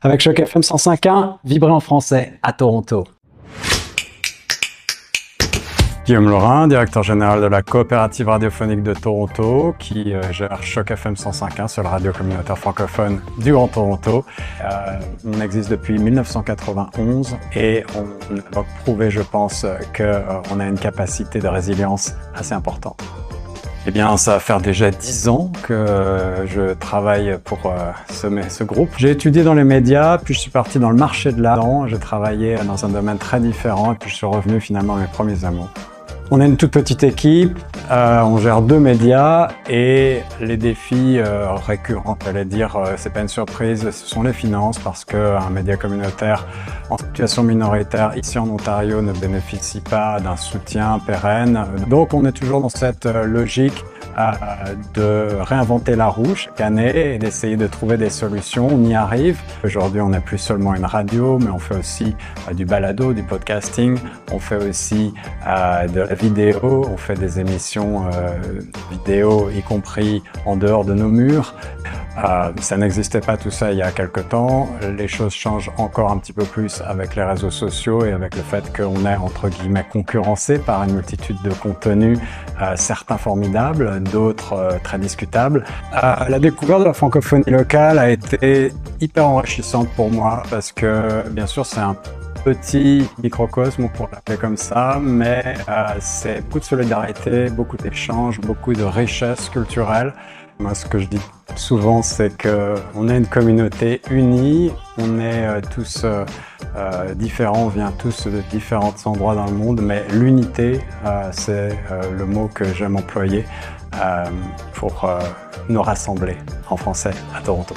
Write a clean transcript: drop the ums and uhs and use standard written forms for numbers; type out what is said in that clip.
Avec Choc FM 105.1, vibrer en français à Toronto. Guillaume Laurin, directeur général de la coopérative radiophonique de Toronto, qui gère Choc FM 105.1 sur la radio communautaire francophone du Grand Toronto. On existe depuis 1991 et on a prouvé, je pense, qu'on a une capacité de résilience assez importante. Eh bien, ça va faire déjà 10 ans que je travaille pour ce groupe. J'ai étudié dans les médias, puis je suis parti dans le marché de l'art. J'ai travaillé dans un domaine très différent et puis je suis revenu finalement à mes premiers amours. On est une toute petite équipe, on gère 2 médias et les défis récurrents, j'allais dire, c'est pas une surprise, ce sont les finances parce qu'un média communautaire en situation minoritaire ici en Ontario ne bénéficie pas d'un soutien pérenne. Donc on est toujours dans cette logique de réinventer la roue chaque année et d'essayer de trouver des solutions. On y arrive. Aujourd'hui, on n'est plus seulement une radio, mais on fait aussi du balado, du podcasting. On fait aussi de la vidéo. On fait des émissions vidéo, y compris en dehors de nos murs. Ça n'existait pas tout ça il y a quelque temps. Les choses changent encore un petit peu plus avec les réseaux sociaux et avec le fait qu'on est entre guillemets concurrencé par une multitude de contenus, certains formidables, d'autres très discutables. La découverte de la francophonie locale a été hyper enrichissante pour moi parce que bien sûr c'est un petit microcosme, on pourrait l'appeler comme ça, mais c'est beaucoup de solidarité, beaucoup d'échanges, beaucoup de richesse culturelle. Moi, ce que je dis souvent, c'est qu'on est une communauté unie, on est tous différents, on vient tous de différents endroits dans le monde, mais l'unité, c'est le mot que j'aime employer pour nous rassembler en français à Toronto.